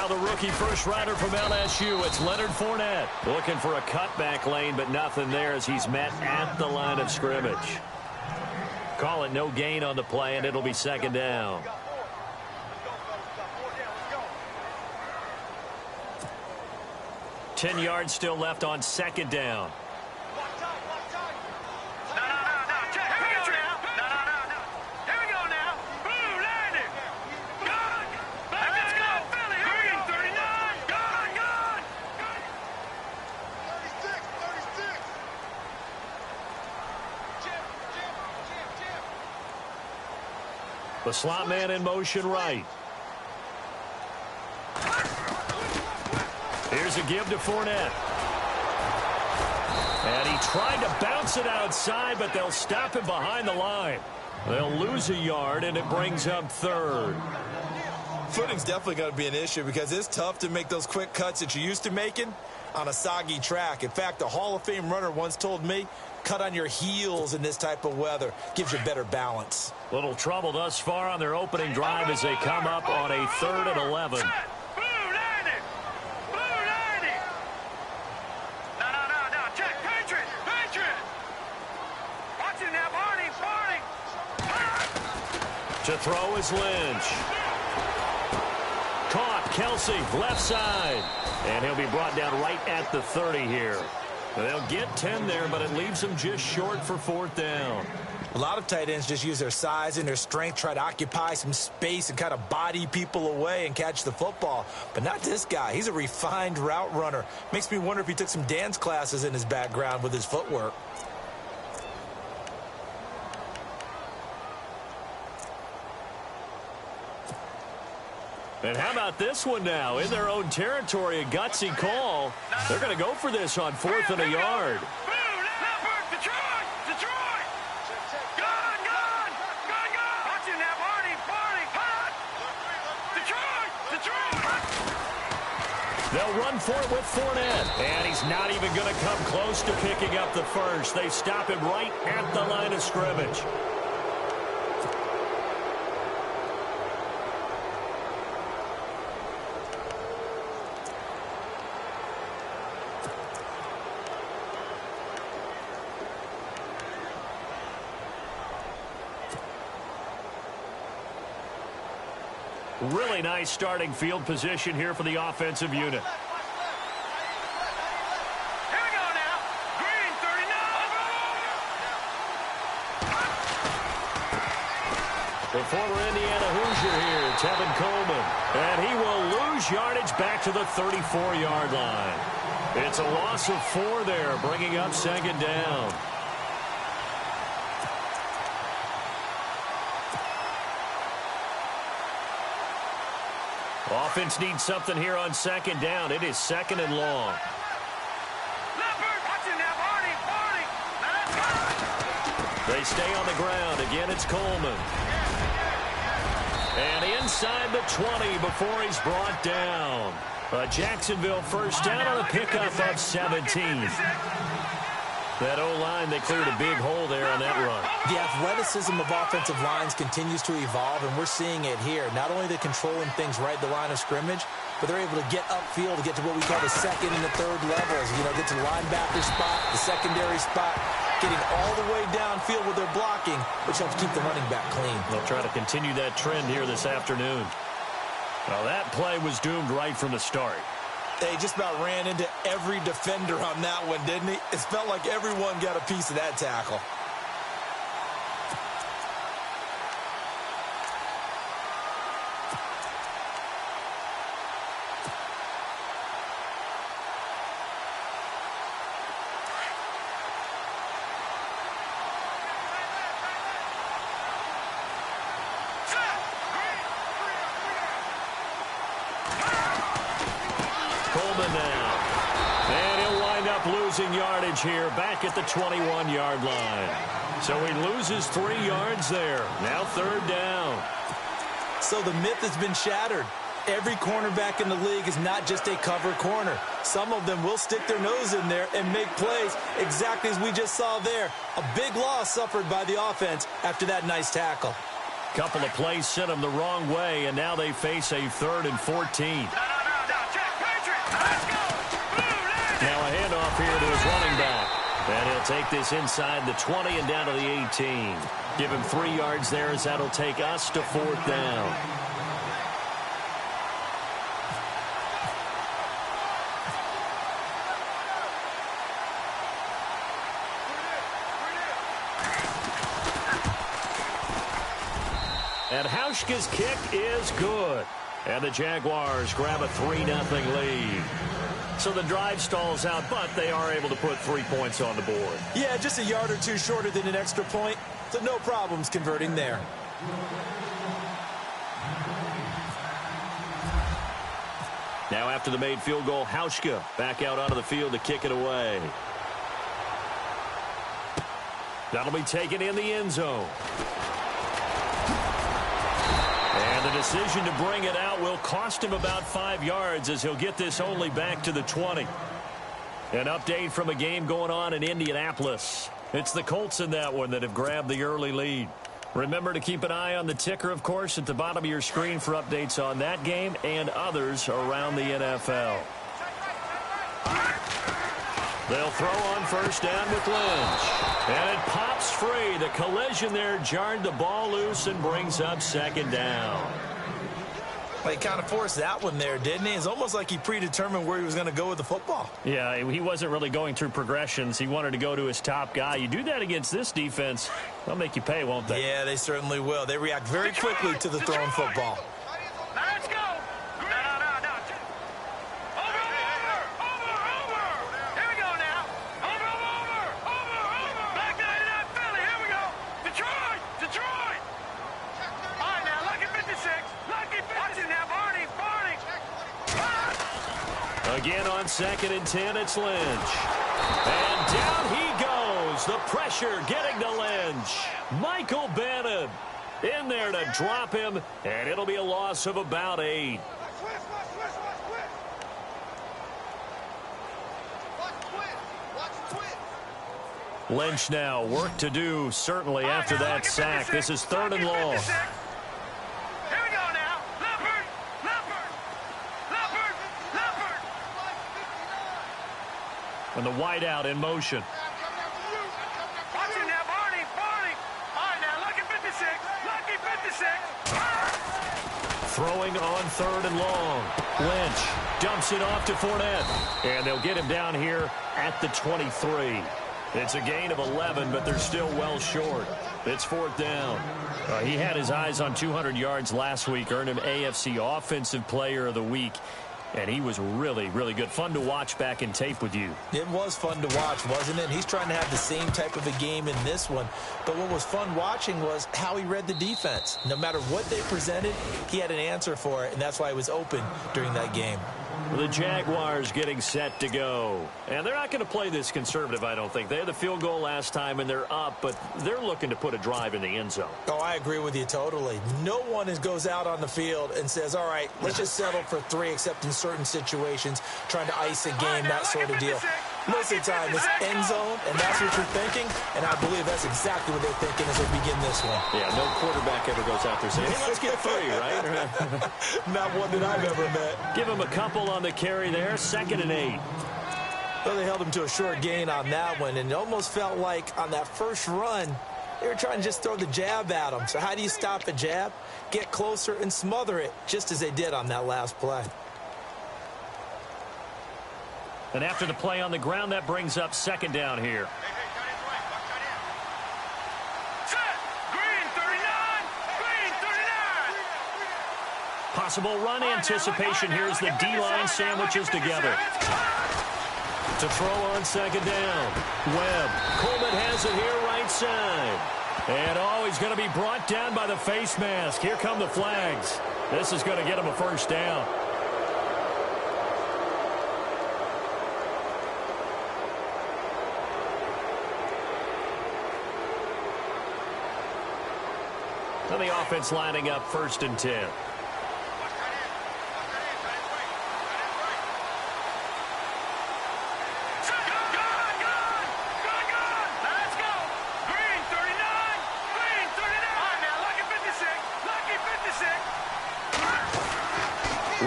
Now the rookie first rider from LSU, it's Leonard Fournette. Looking for a cutback lane, but nothing there as he's met at the line of scrimmage. Call it no gain on the play, and it'll be second down. Ten yards still left on second down. The slot man in motion right. Here's a give to Fournette. And he tried to bounce it outside, but they'll stop him behind the line. They'll lose a yard, and it brings up third. Footing's definitely going to be an issue because it's tough to make those quick cuts that you're used to making on a soggy track. In fact, a Hall of Fame runner once told me, cut on your heels in this type of weather. Gives you better balance. Little trouble thus far on their opening drive as they come up on a 3rd and 11. To throw is Lynch. Caught, Kelsey, left side. And he'll be brought down right at the 30 here. They'll get 10 there, but it leaves them just short for 4th down. A lot of tight ends just use their size and their strength, try to occupy some space and kind of body people away and catch the football. But not this guy. He's a refined route runner. Makes me wonder if he took some dance classes in his background with his footwork. And how about this one now? In their own territory, a gutsy call. They're going to go for this on 4th and a yard. They'll run for it with Fournette. And he's not even going to come close to picking up the first. They stop him right at the line of scrimmage. Really nice starting field position here for the offensive unit. Here we go now. Green, 39. The former Indiana Hoosier here, Tevin Coleman. And he will lose yardage back to the 34-yard line. It's a loss of 4 there, bringing up second down. Offense needs something here on second down. It is 2nd and long. They stay on the ground. Again, it's Coleman. And inside the 20 before he's brought down. A Jacksonville first down on a pickup of 17. That O-line, they cleared a big hole there on that run. The athleticism of offensive lines continues to evolve, and we're seeing it here. Not only are they controlling things right at the line of scrimmage, but they're able to get upfield to get to what we call the 2nd and the 3rd levels. You know, get to the linebacker spot, the secondary spot, getting all the way downfield with their blocking, which helps keep the running back clean. They'll try to continue that trend here this afternoon. Well, that play was doomed right from the start. They just about ran into every defender on that one, didn't he? It felt like everyone got a piece of that tackle. Yardage here back at the 21-yard line. So he loses 3 yards there. Now 3rd down. So the myth has been shattered. Every cornerback in the league is not just a cover corner. Some of them will stick their nose in there and make plays exactly as we just saw there. A big loss suffered by the offense after that nice tackle. Couple of plays sent them the wrong way, and now they face a 3rd and 14. No. And he'll take this inside the 20 and down to the 18. Give him 3 yards there as that'll take us to 4th down. And Hauschka's kick is good. And the Jaguars grab a 3-0 lead. So the drive stalls out, but they are able to put 3 points on the board. Yeah, just a yard or two shorter than an extra point, so no problems converting there. Now after the made field goal, Hauschka back out onto the field to kick it away. That'll be taken in the end zone. And the decision to bring it out will cost him about 5 yards as he'll get this only back to the 20. An update from a game going on in Indianapolis. It's the Colts in that one that have grabbed the early lead. Remember to keep an eye on the ticker, of course, at the bottom of your screen for updates on that game and others around the NFL. They'll throw on first down with Lynch. And it pops free. The collision there jarred the ball loose and brings up 2nd down. Well, he kind of forced that one there, didn't he? It's almost like he predetermined where he was going to go with the football. Yeah, he wasn't really going through progressions. He wanted to go to his top guy. You do that against this defense, they'll make you pay, won't they? Yeah, they certainly will. They react very quickly to the thrown football. Now let's go. No. Over. Here we go now. Over. Back down to that Philly. Here we go. Detroit. All right, now, lucky 56. Watch it now, Barney. Again on 2nd and 10, it's Lynch. And down he goes. The pressure getting to Lynch. Michael Bannon in there to drop him, and it'll be a loss of about 8. Lynch now, work to do, certainly, after that sack. This is 3rd and long. Here we go now. Leopard. And the wideout in motion. Watch it now, Barney. All right, now, lucky 56. Throwing on 3rd and long. Lynch dumps it off to Fournette. And they'll get him down here at the 23. It's a gain of 11, but they're still well short. It's 4th down. He had his eyes on 200 yards last week, earned him AFC Offensive Player of the Week. And he was really, really good. Fun to watch back in tape with you. It was fun to watch, wasn't it? He's trying to have the same type of a game in this one. But what was fun watching was how he read the defense. No matter what they presented, he had an answer for it, and that's why he was open during that game. The Jaguars getting set to go. And they're not going to play this conservative, I don't think. They had the field goal last time, and they're up, but they're looking to put a drive in the end zone. Oh, I agree with you totally. No one goes out on the field and says, all right, let's just settle for 3, except in certain situations, trying to ice a game, that sort of deal. Most of the time, it's end zone, and that's what you're thinking, and I believe that's exactly what they're thinking as they begin this one. Yeah, no quarterback ever goes out there saying, hey, let's get 3, right? Not one that I've ever met. Give him a couple on the carry there, 2nd and 8. Well, they held him to a short gain on that one, and it almost felt like on that first run, they were trying to just throw the jab at him. So how do you stop a jab? Get closer and smother it, just as they did on that last play. And after the play on the ground, that brings up 2nd down here. Green 39. Possible run anticipation here as the D-line sandwiches together. To throw on 2nd down. Webb. Coleman has it here right side. And he's going to be brought down by the face mask. Here come the flags. This is going to get him a 1st down. And the offense lining up 1st and 10.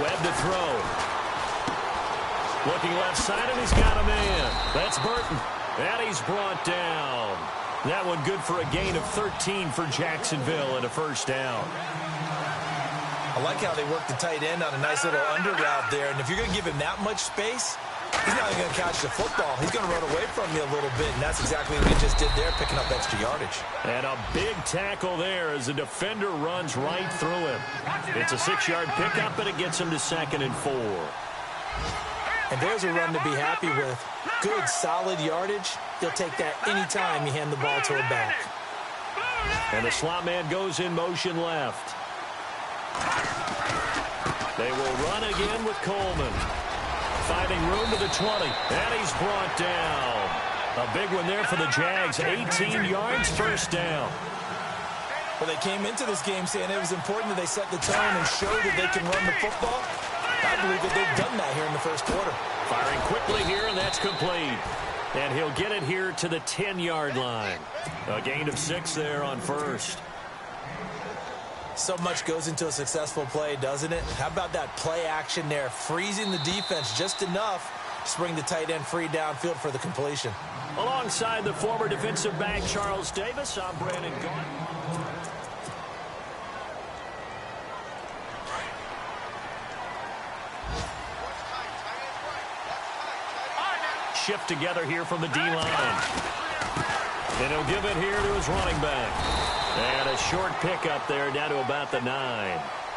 Webb to throw. Looking left side, and he's got a man. That's Burton. And he's brought down. That one good for a gain of 13 for Jacksonville and a first down. I like how they work the tight end on a nice little under route there. And if you're going to give him that much space, he's not even going to catch the football. He's going to run away from you a little bit, and that's exactly what he just did there, picking up extra yardage. And a big tackle there as the defender runs right through him. It's a 6-yard pickup, and it gets him to 2nd and 4. And there's a run to be happy with. Good, solid yardage. He'll take that anytime you hand the ball to a back. And the slot man goes in motion left. They will run again with Coleman. Finding room to the 20. And he's brought down. A big one there for the Jags. 18 yards, first down. Well, they came into this game saying it was important that they set the tone and show that they can run the football. I believe that they've done that here in the first quarter. Firing quickly here, and that's complete. And he'll get it here to the 10-yard line. A gain of 6 there on first. So much goes into a successful play, doesn't it? How about that play action there, freezing the defense just enough to bring the tight end free downfield for the completion. Alongside the former defensive back Charles Davis, I'm Brandon Gaudin. Shift together here from the D-line. And he'll give it here to his running back. And a short pickup there down to about the 9.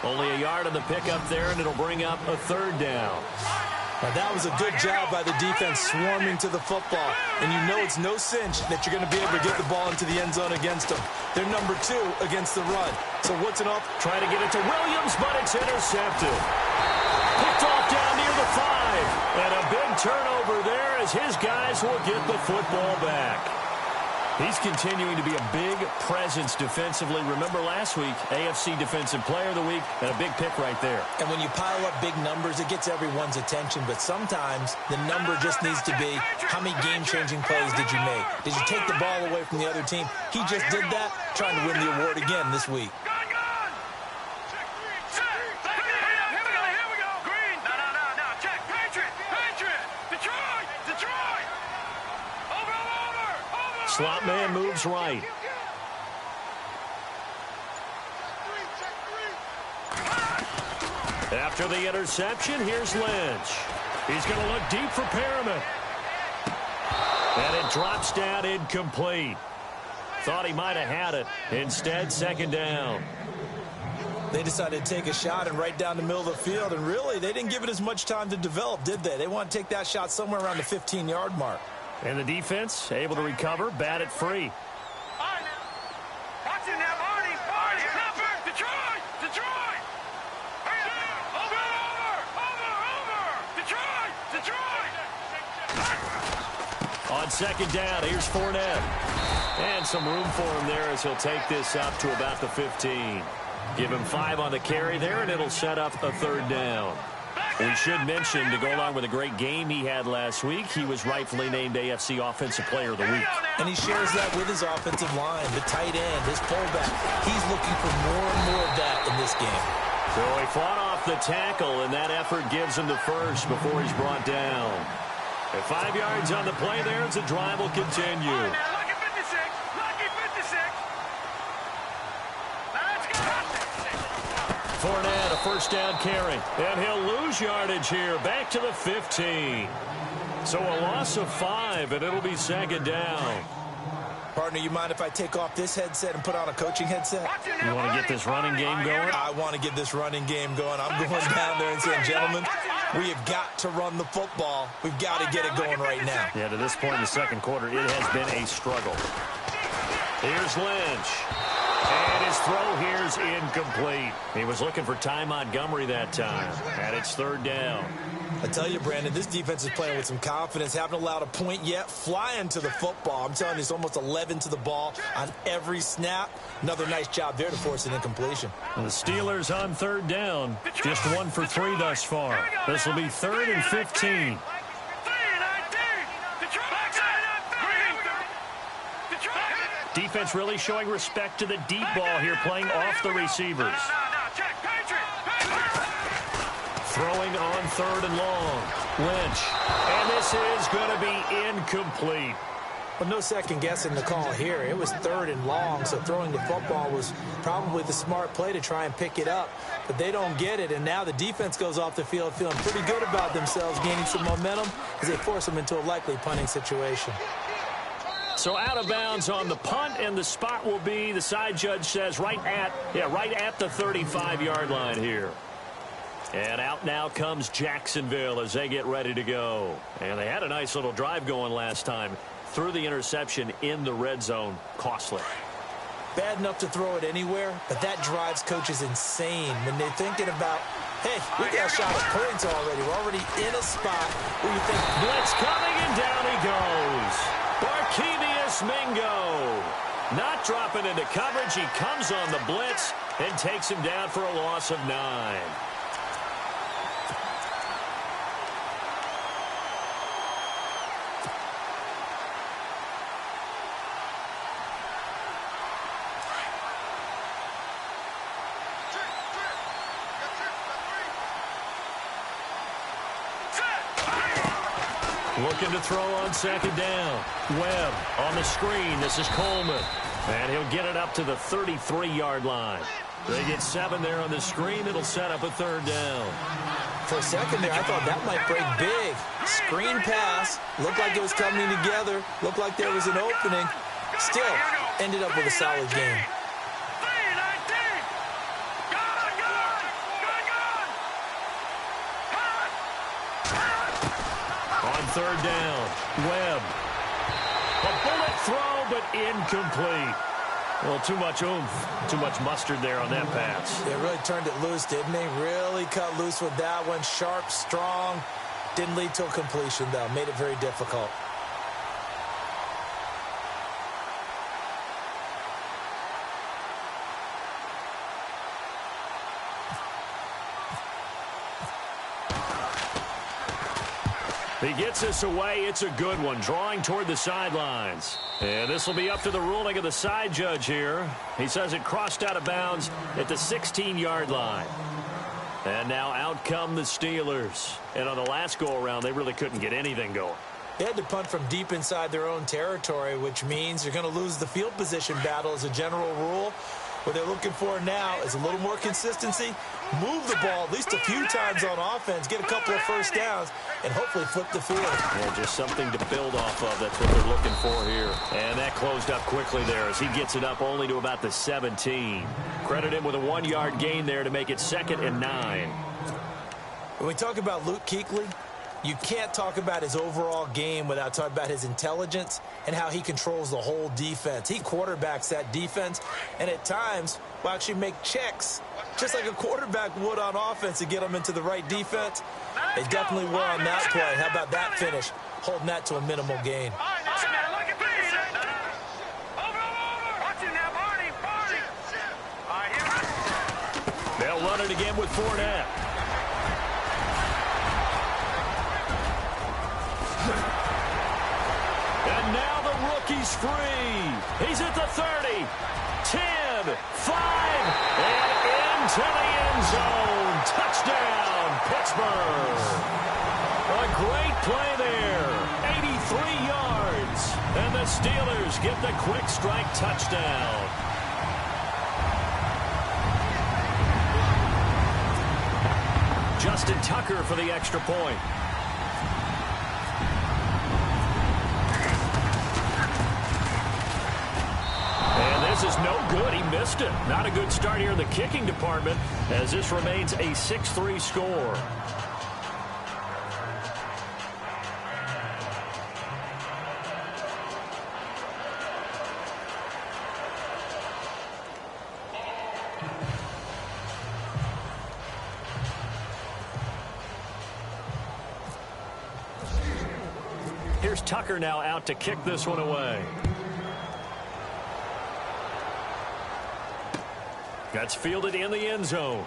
Only a yard on the pickup there, and it'll bring up a 3rd down. Now that was a good job by the defense swarming to the football. And you know it's no cinch that you're going to be able to get the ball into the end zone against them. They're number 2 against the run. So what's it up? Try to get it to Williams, but it's intercepted. Picked off down near the 5. And a big turnover there as his guys will get the football back. He's continuing to be a big presence defensively. Remember last week, AFC Defensive Player of the Week, and a big pick right there. And when you pile up big numbers, it gets everyone's attention. But sometimes the number just needs to be, how many game-changing plays did you make? Did you take the ball away from the other team? He just did that, trying to win the award again this week. Slot man moves right. After the interception, here's Lynch. He's going to look deep for Perriman. And it drops down incomplete. Thought he might have had it. Instead, 2nd down. They decided to take a shot and right down the middle of the field. And really, they didn't give it as much time to develop, did they? They want to take that shot somewhere around the 15-yard mark. And the defense able to recover, bat it free. On 2nd down, here's Fournette. And some room for him there as he'll take this up to about the 15. Give him 5 on the carry there, and it'll set up a 3rd down. We should mention, to go along with a great game he had last week, he was rightfully named AFC Offensive Player of the Week. And he shares that with his offensive line, the tight end, his fullback. He's looking for more and more of that in this game. So he fought off the tackle, and that effort gives him the first before he's brought down. At 5 yards on the play there as the drive will continue. Fournette, a first down carry, and he'll lose yardage here, back to the 15. So a loss of 5, and it'll be 2nd down. Partner, you mind if I take off this headset and put on a coaching headset? You want to get this running game going? I want to get this running game going. I'm going down there and saying, gentlemen, we have got to run the football. We've got to get it going right now. Yeah, to this point in the 2nd quarter, it has been a struggle. Here's Lynch. And his throw here's incomplete. He was looking for Ty Montgomery that time. And it's 3rd down. I tell you, Brandon, this defense is playing with some confidence. Haven't allowed a point yet. Flying to the football. I'm telling you, it's almost 11 to the ball on every snap. Another nice job there to force an incompletion. And the Steelers on 3rd down. Just 1 for 3 thus far. This will be 3rd and 15. Defense really showing respect to the deep ball here, playing off the receivers. Throwing on 3rd and long. Lynch. And this is going to be incomplete. Well, no second guessing the call here. It was 3rd and long, so throwing the football was probably the smart play to try and pick it up. But they don't get it, and now the defense goes off the field feeling pretty good about themselves, gaining some momentum as they force them into a likely punting situation. So out of bounds on the punt, and the spot will be, the side judge says, right at the 35-yard line here. And out now comes Jacksonville as they get ready to go. And they had a nice little drive going last time. Threw the interception in the red zone. Costly. Bad enough to throw it anywhere, but that drives coaches insane when they're thinking about, hey, we got a shot at points already. We're already in a spot where you think, blitz coming, and down he goes. Barkevius Mingo. Not dropping into coverage. He comes on the blitz and takes him down for a loss of 9. Looking to throw on 2nd down. Webb on the screen. This is Coleman. And he'll get it up to the 33-yard line. They get 7 there on the screen. It'll set up a 3rd down. For a second there, I thought that might break big. Screen pass. Looked like it was coming together. Looked like there was an opening. Still, ended up with a solid game. On 3rd down, Webb. A bullet throw, but incomplete. Well, too much oomph, too much mustard there on that pass. They really turned it loose, didn't they? Really cut loose with that one. Sharp, strong. Didn't lead to a completion, though. Made it very difficult. He gets this away. It's a good one, drawing toward the sidelines. And this will be up to the ruling of the side judge here. He says it crossed out of bounds at the 16-yard line. And now out come the Steelers. And on the last go-around, they really couldn't get anything going. They had to punt from deep inside their own territory, which means you're going to lose the field position battle as a general rule. What they're looking for now is a little more consistency, move the ball at least a few times on offense, get a couple of first downs, and hopefully flip the field. Yeah, just something to build off of. That's what they're looking for here. And that closed up quickly there as he gets it up only to about the 17. Credit him with a 1-yard gain there to make it 2nd and 9. When we talk about Luke Kuechly, you can't talk about his overall game without talking about his intelligence and how he controls the whole defense. He quarterbacks that defense, and at times will actually make checks, just like a quarterback would on offense to get them into the right defense. They definitely were on that play. How about that finish? Holding that to a minimal gain. They'll run it again with Fournette. And now the rookie's free. He's at the 30, 10, 5, and into the end zone. Touchdown, Pittsburgh. A great play there. 83 yards. And the Steelers get the quick strike touchdown. Justin Tucker for the extra point. This is no good. He missed it. Not a good start here in the kicking department as this remains a 6-3 score. Here's Tucker now out to kick this one away. That's fielded in the end zone.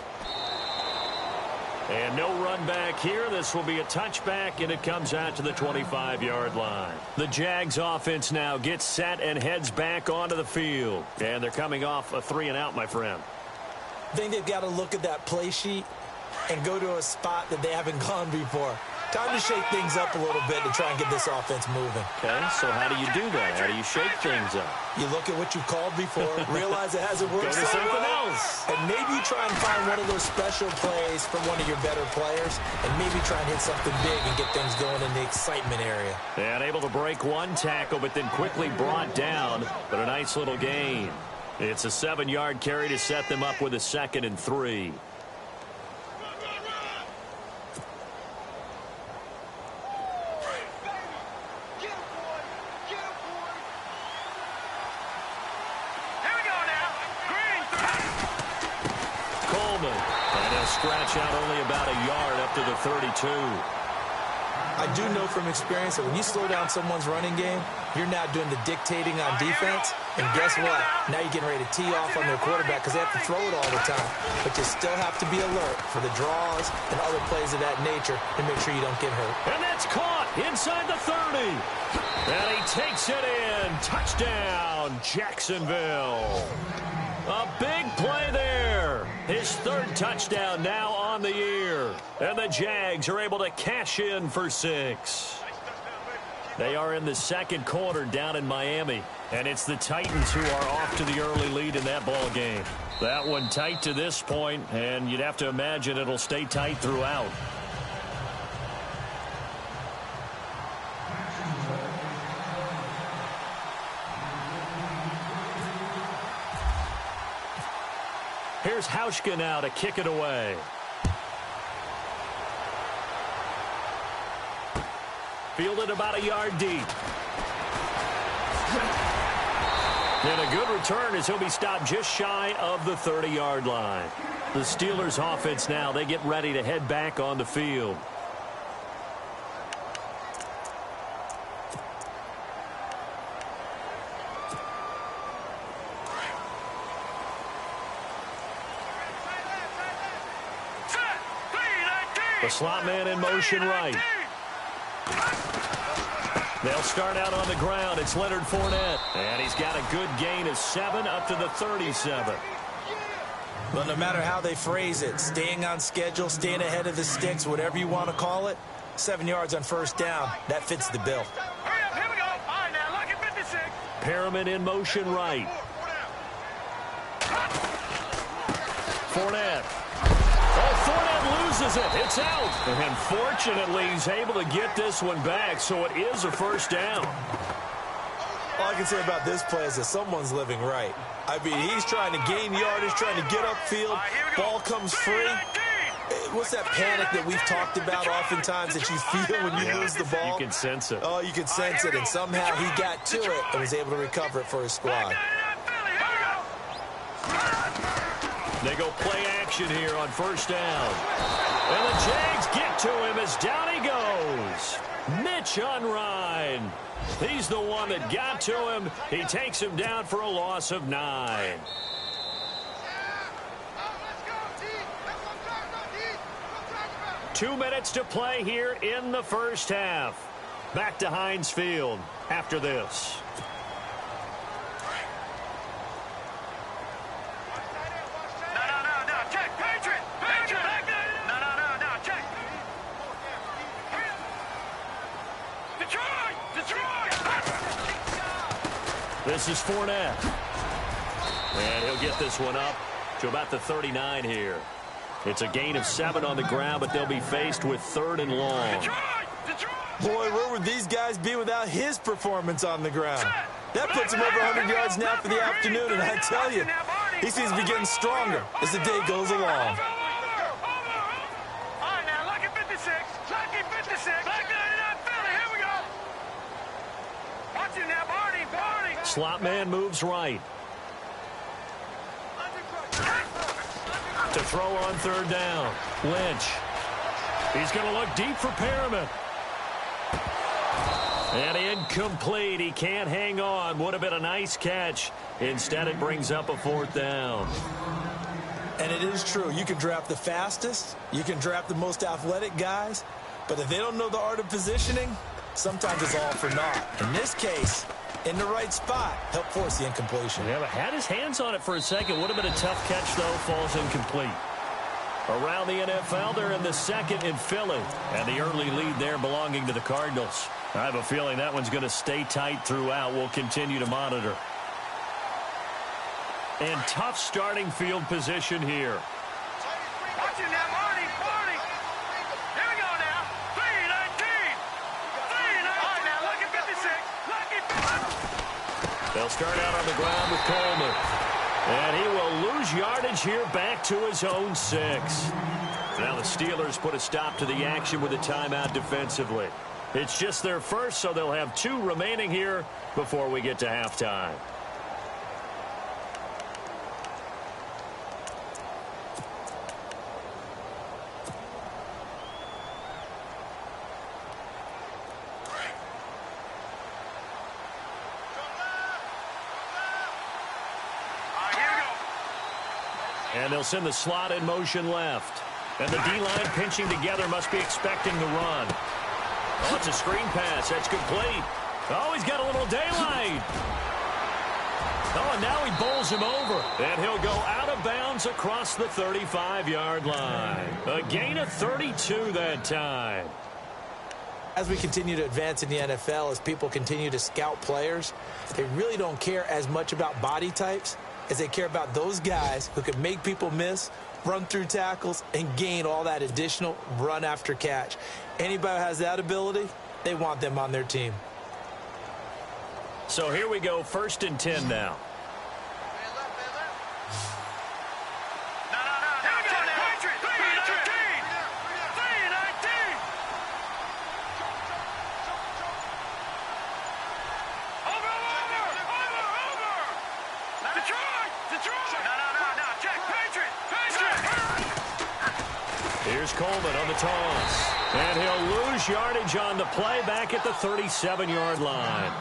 And no run back here. This will be a touchback, and it comes out to the 25-yard line. The Jags offense now gets set and heads back onto the field. And they're coming off a 3-and-out, my friend. I think they've got to look at that play sheet and go to a spot that they haven't gone before. Time to shake things up a little bit to try and get this offense moving. Okay, so how do you do that? How do you shake things up? You look at what you called before, realize it hasn't worked so well, and maybe you try and find one of those special plays from one of your better players, and maybe try and hit something big and get things going in the excitement area. And able to break one tackle, but then quickly brought down, but a nice little gain. It's a 7-yard carry to set them up with a 2nd and 3. Scratch out only about a yard up to the 32. I do know from experience that when you slow down someone's running game, you're now doing the dictating on defense. And guess what? Now you're getting ready to tee off on their quarterback because they have to throw it all the time. But you still have to be alert for the draws and other plays of that nature to make sure you don't get hurt. And that's caught inside the 30. And he takes it in. Touchdown, Jacksonville. A big play there. His 3rd touchdown now on the year. And the Jags are able to cash in for 6. They are in the 2nd quarter down in Miami. And it's the Titans who are off to the early lead in that ball game. That one tight to this point, and you'd have to imagine it'll stay tight throughout. Here's Hauschka now to kick it away. Fielded about a yard deep. And a good return as he'll be stopped just shy of the 30-yard line. The Steelers offense now, they get ready to head back on the field. The slot man in motion right. They'll start out on the ground. It's Leonard Fournette. And he's got a good gain of 7 up to the 37. Well, no matter how they phrase it, staying on schedule, staying ahead of the sticks, whatever you want to call it, 7 yards on 1st down, that fits the bill. Hurry up, here we go. All right, now, lucky 56. Perriman in motion right. Fournette. Oh, Fournette loses it. It's out. And fortunately, he's able to get this one back, so it is a 1st down. All I can say about this play is that someone's living right. I mean, he's trying to gain yardage, trying to get upfield. Ball comes free. What's that panic that we've talked about oftentimes that you feel when you lose the ball? You can sense it. Oh, you can sense it, and somehow he got to it and was able to recover it for his squad. They go play action here on 1st down. And the Jags get to him as down he goes. Mitch Unrein. He's the one that got to him. He takes him down for a loss of 9. Two minutes to play here in the 1st half. Back to Heinz Field after this. This is Fournette. And he'll get this one up to about the 39 here. It's a gain of 7 on the ground, but they'll be faced with 3rd and long. Boy, where would these guys be without his performance on the ground? That puts him over 100 yards now for the afternoon, and I tell you, he seems to be getting stronger as the day goes along. Slot man moves right. To throw on 3rd down. Lynch. He's going to look deep for Perriman. And incomplete. He can't hang on. Would have been a nice catch. Instead, it brings up a 4th down. And it is true. You can draft the fastest. You can draft the most athletic guys. But if they don't know the art of positioning, sometimes it's all for naught. In this case, in the right spot, help force the incompletion. Yeah, but had his hands on it for a second. Would have been a tough catch, though. Falls incomplete. Around the NFL, they're in the second in Philly. And the early lead there belonging to the Cardinals. I have a feeling that one's going to stay tight throughout. We'll continue to monitor. And tough starting field position here. Watch it now, Marty. Here we go now. 3-19. 3-19. All right, now, lucky 56. Lucky 56. They'll start out on the ground with Coleman. And he will lose yardage here back to his own 6. Now the Steelers put a stop to the action with a timeout defensively. It's just their first, so they'll have 2 remaining here before we get to halftime. And they'll send the slot in motion left. And the D-line pinching together must be expecting the run. Oh, it's a screen pass. That's complete. Oh, he's got a little daylight. Oh, and now he bowls him over. And he'll go out of bounds across the 35-yard line. A gain of 32 that time. As we continue to advance in the NFL, as people continue to scout players, they really don't care as much about body types as they care about those guys who can make people miss, run through tackles, and gain all that additional run after catch. Anybody who has that ability, they want them on their team. So here we go, 1st and 10 now. Here's Coleman on the toss. And he'll lose yardage on the play back at the 37-yard line.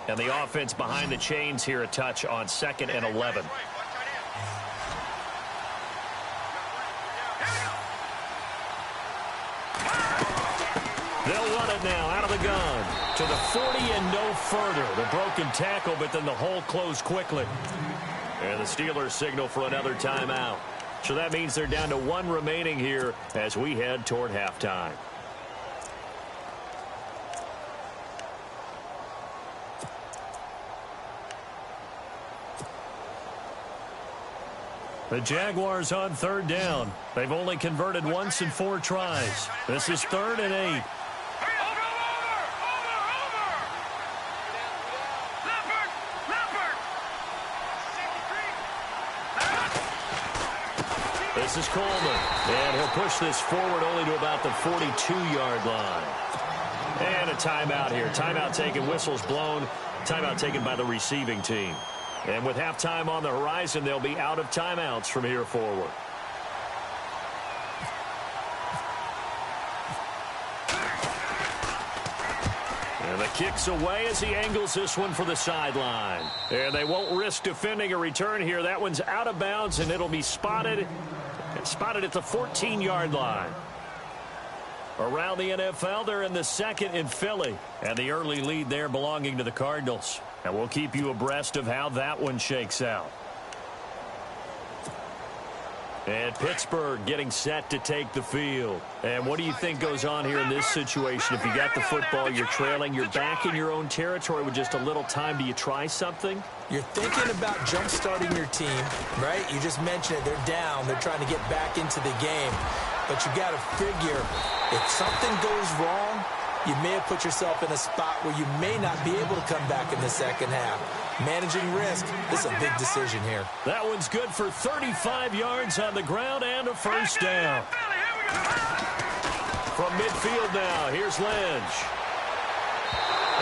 And the offense behind the chains here, a touch on 2nd and 11. They'll run it now out of the gun to the 40 and no further. The broken tackle, but then the hole closed quickly. And the Steelers signal for another timeout. So that means they're down to 1 remaining here as we head toward halftime. The Jaguars on 3rd down. They've only converted once in 4 tries. This is 3rd and 8. This is Coleman. And he'll push this forward only to about the 42-yard line. And a timeout here. Timeout taken, whistles blown. Timeout taken by the receiving team. And with halftime on the horizon, they'll be out of timeouts from here forward. And the kick's away as he angles this one for the sideline. And they won't risk defending a return here. That one's out of bounds, and it'll be spotted. It's spotted at the 14-yard line. Around the NFL, they're in the 2nd in Philly. And the early lead there belonging to the Cardinals. And we'll keep you abreast of how that one shakes out. And Pittsburgh getting set to take the field. And what do you think goes on here in this situation? If you got the football, you're trailing, you're back in your own territory with just a little time. Do you try something? You're thinking about jump-starting your team, right? You just mentioned it. They're down. They're trying to get back into the game. But you got to figure, if something goes wrong, you may have put yourself in a spot where you may not be able to come back in the second half. Managing risk, this is a big decision here. That one's good for 35 yards on the ground and a 1st down. From midfield now, here's Lynch.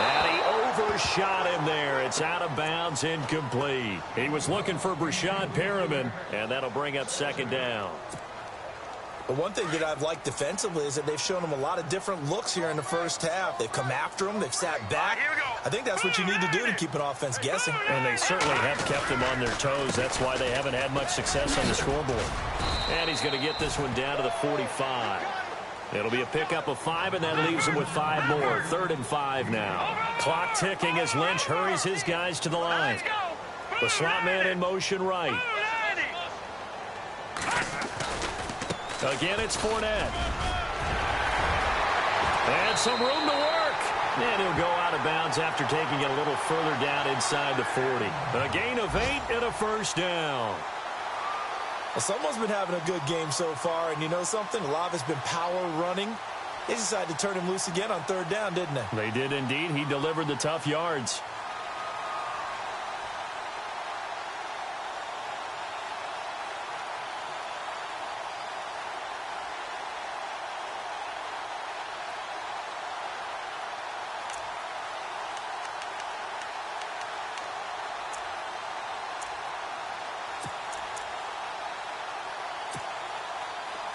And he overshot him there. It's out of bounds, incomplete. He was looking for Brashad Perriman, and that'll bring up 2nd down. But one thing that I've liked defensively is that they've shown them a lot of different looks here in the first half. They've come after them. They've sat back. I think that's what you need to do to keep an offense guessing. And they certainly have kept them on their toes. That's why they haven't had much success on the scoreboard. And he's going to get this one down to the 45. It'll be a pickup of 5, and that leaves him with 5 more. 3rd and 5 now. Clock ticking as Lynch hurries his guys to the line. The slot man in motion right. Again, it's Fournette. And some room to work. And he'll go out of bounds after taking it a little further down inside the 40. A gain of 8 and a first down. Well, someone's been having a good game so far, and you know something? A lot has been power running. They decided to turn him loose again on 3rd down, didn't they? They did indeed. He delivered the tough yards.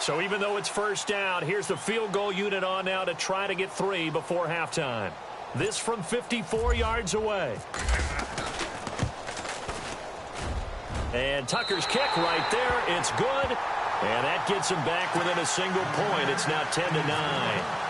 So even though it's first down, here's the field goal unit on now to try to get 3 before halftime. This from 54 yards away. And Tucker's kick right there. It's good. And that gets him back within a single point. It's now 10-9.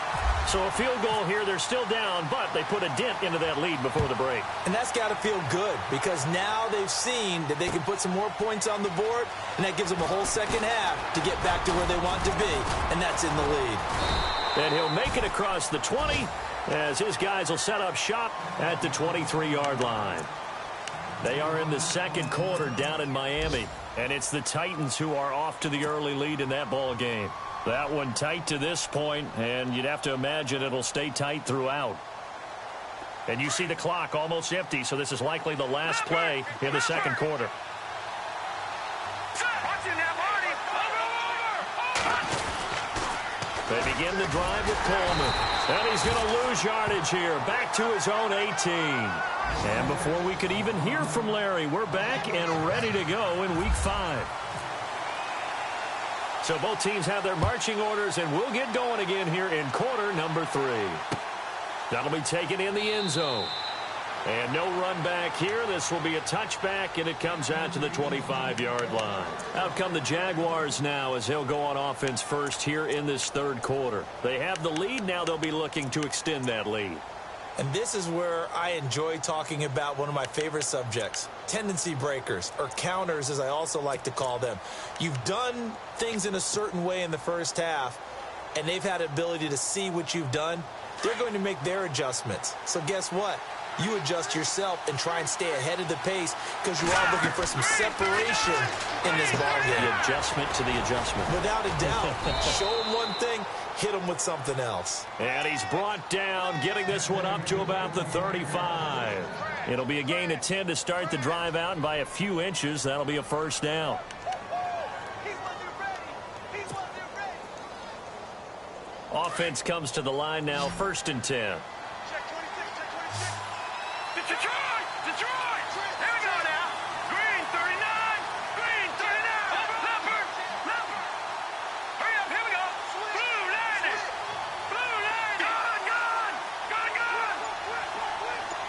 So a field goal here. They're still down, but they put a dent into that lead before the break. And that's got to feel good because now they've seen that they can put some more points on the board, and that gives them a whole second half to get back to where they want to be, and that's in the lead. And he'll make it across the 20 as his guys will set up shop at the 23-yard line. They are in the second quarter down in Miami, and it's the Titans who are off to the early lead in that ball game. That one tight to this point, and you'd have to imagine it'll stay tight throughout. And you see the clock almost empty, so this is likely the last play in the second quarter. They begin the drive with Coleman. And he's going to lose yardage here. Back to his own 18. And before we could even hear from Larry, we're back and ready to go in Week 5. So both teams have their marching orders, and we'll get going again here in quarter number 3. That'll be taken in the end zone. And no run back here. This will be a touchback, and it comes out to the 25-yard line. Out come the Jaguars now as they'll go on offense first here in this third quarter. They have the lead. Now they'll be looking to extend that lead. And this is where I enjoy talking about one of my favorite subjects, tendency breakers, or counters as I also like to call them. You've done things in a certain way in the first half, and they've had the ability to see what you've done. They're going to make their adjustments. So guess what? You adjust yourself and try and stay ahead of the pace because you are looking for some separation in this ballgame. The adjustment to the adjustment. Without a doubt. Show them one thing, hit them with something else. And he's brought down, getting this one up to about the 35. It'll be a gain of 10 to start the drive out, and by a few inches, that'll be a first down. Offense comes to the line now, 1st and 10. Detroit! Here we go now. Green 39. Green 39. Leopard. Hurry up, here we go. Blue landing. Gone.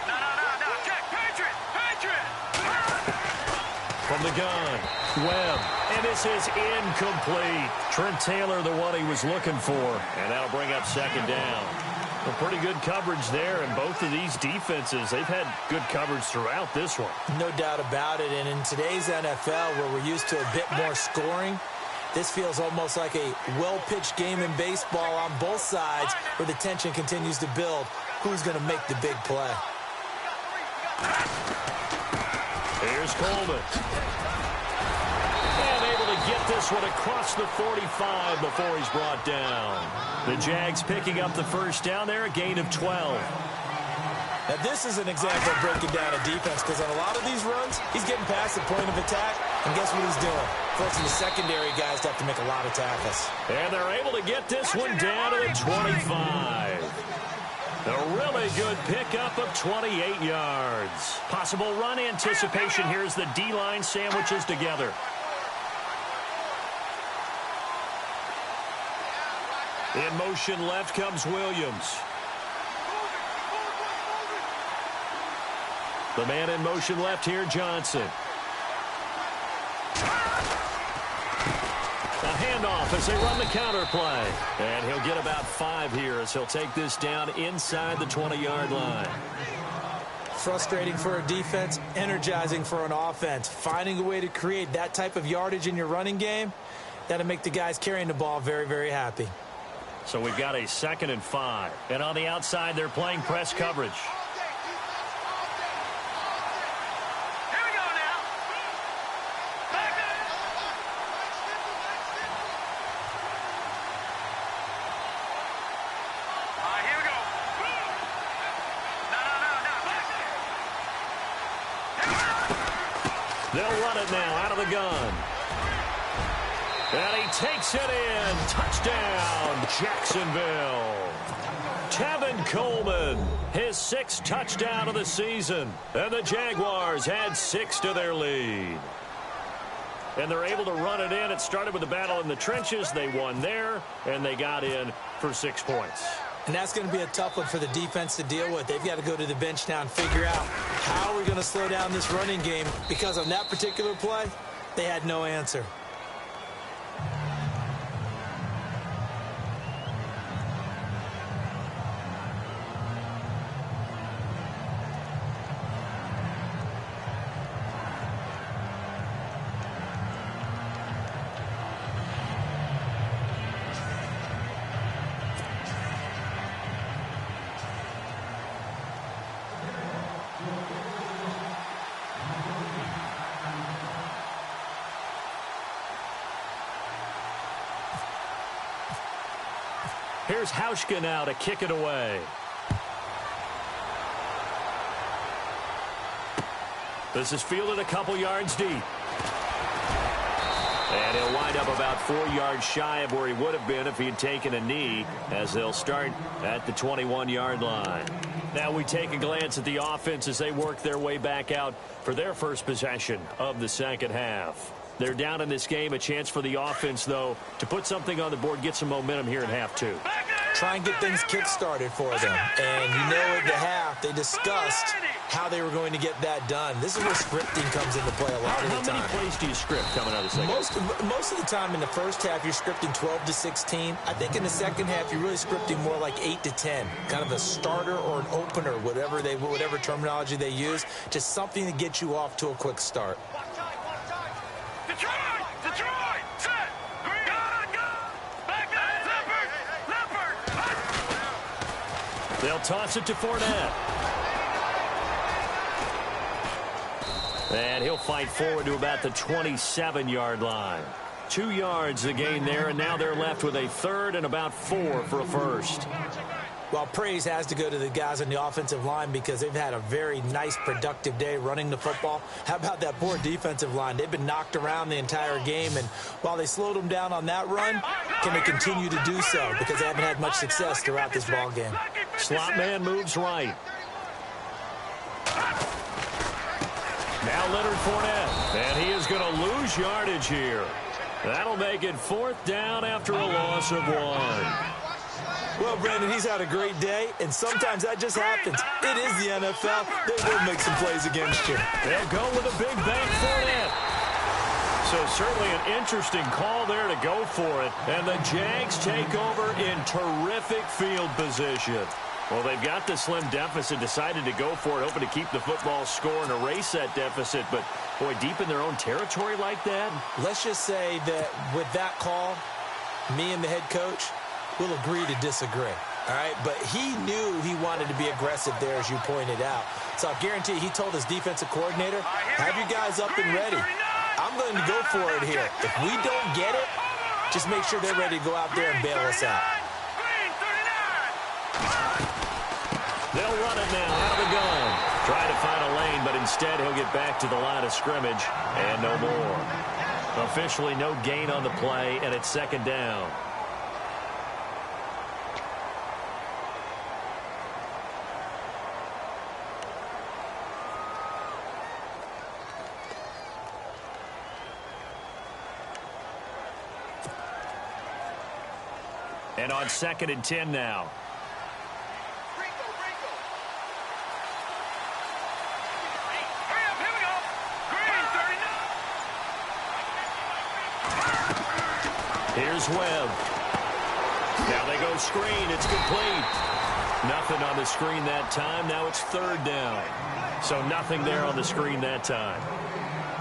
No. Check. Patriot. From the gun, Webb. And this is incomplete. Trent Taylor, the one he was looking for. And that'll bring up 2nd down. Well, pretty good coverage there, and both of these defenses, they've had good coverage throughout this one. No doubt about it, and in today's NFL, where we're used to a bit more scoring, this feels almost like a well-pitched game in baseball on both sides where the tension continues to build. Who's going to make the big play? Here's Coleman. And able to get this one across the 45 before he's brought down. The Jags picking up the first down there, a gain of 12. Now, this is an example of breaking down a defense because on a lot of these runs, he's getting past the point of attack, and guess what he's doing? Forcing the secondary guys to have to make a lot of tackles. And they're able to get this one down to the 25. A really good pickup of 28 yards. Possible run anticipation here as the D-line sandwiches together. In motion left comes Williams. The man in motion left here, Johnson. A handoff as they run the counter play. And he'll get about 5 here as he'll take this down inside the 20-yard line. Frustrating for a defense, energizing for an offense. Finding a way to create that type of yardage in your running game, that'll make the guys carrying the ball very, very happy. So we've got a 2nd and 5. And on the outside, they're playing press coverage. Here we go now. Back up. All right, here we go. No. They'll run it now out of the gun. And he takes it in. Touchdown, Jacksonville. Tevin Coleman, his 6th touchdown of the season. And the Jaguars had 6 to their lead. And they're able to run it in. It started with a battle in the trenches. They won there, and they got in for 6 points. And that's going to be a tough one for the defense to deal with. They've got to go to the bench now and figure out how we're going to slow down this running game, because on that particular play, they had no answer. Here's Hauschka now to kick it away. This is fielded a couple yards deep. And he'll wind up about 4 yards shy of where he would have been if he had taken a knee, as they'll start at the 21-yard line. Now we take a glance at the offense as they work their way back out for their first possession of the second half. They're down in this game. A chance for the offense, though, to put something on the board, get some momentum here in half 2. Try and get things kick-started for them. And you know at the half, they discussed how they were going to get that done. This is where scripting comes into play a lot of the time. How many plays do you script coming out of the second? Most of the time in the first half, you're scripting 12 to 16. I think in the second half, you're really scripting more like 8 to 10. Kind of a starter or an opener, whatever terminology they use. Just something to get you off to a quick start. Detroit! Detroit! Set! Green! Go! Back up! Leopard! They'll toss it to Fournette. And he'll fight forward to about the 27-yard line. 2 yards the gain there, and now they're left with a 3rd and about 4 for a first. Well, praise has to go to the guys on the offensive line, because they've had a very nice, productive day running the football. How about that poor defensive line? They've been knocked around the entire game, and while they slowed them down on that run, can they continue to do so? Because they haven't had much success throughout this ball game. Slot man moves right. Now Leonard Fournette, and he is going to lose yardage here. That'll make it 4th down after a loss of 1. Well, Brandon, he's had a great day, and sometimes that just happens. It is the NFL. They will make some plays against you. They'll go with a big bank Fournette. So certainly an interesting call there to go for it. And the Jags take over in terrific field position. Well, they've got the slim deficit, decided to go for it, hoping to keep the football score and erase that deficit. But, boy, deep in their own territory like that? Let's just say that with that call, me and the head coach will agree to disagree. All right, but he knew he wanted to be aggressive there, as you pointed out. So I guarantee he told his defensive coordinator, have you guys up and ready. I'm going to go for it here. If we don't get it, just make sure they're ready to go out there and bail us out. They'll run it now out of the gun. Try to find a lane, but instead he'll get back to the line of scrimmage and no more. Officially no gain on the play, and it's 2nd down. And on 2nd and 10 now. Here's Webb. Now they go screen. It's complete. Nothing on the screen that time. Now it's 3rd down. So nothing there on the screen that time.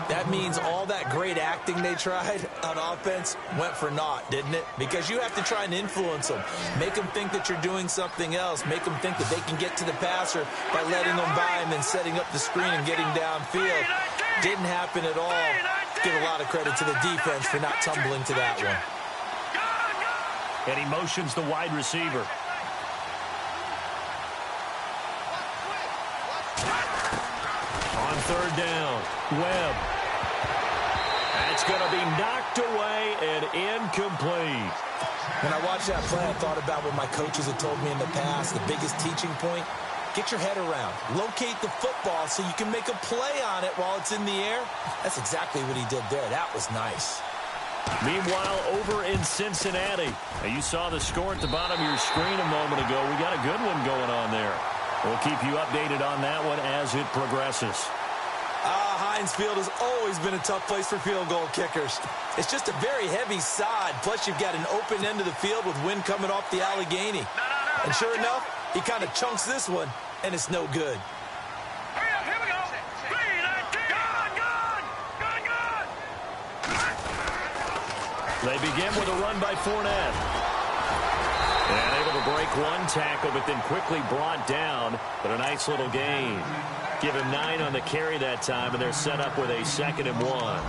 That means all that great acting they tried on offense went for naught, didn't it? Because you have to try and influence them. Make them think that you're doing something else. Make them think that they can get to the passer by letting them by him and setting up the screen and getting downfield. Didn't happen at all. Give a lot of credit to the defense for not tumbling to that one. And he motions the wide receiver. On 3rd down, Webb. That's going to be knocked away and incomplete. When I watched that play, I thought about what my coaches had told me in the past. The biggest teaching point, get your head around. Locate the football so you can make a play on it while it's in the air. That's exactly what he did there. That was nice. Meanwhile, over in Cincinnati, you saw the score at the bottom of your screen a moment ago. We got a good one going on there. We'll keep you updated on that one as it progresses. Heinz Field has always been a tough place for field goal kickers. It's just a very heavy sod, plus you've got an open end of the field with wind coming off the Allegheny. And sure enough, he kind of chunks this one, and it's no good. They begin with a run by Fournette. And able to break one tackle, but then quickly brought down. But a nice little gain. Give him 9 on the carry that time, and they're set up with a 2nd and 1.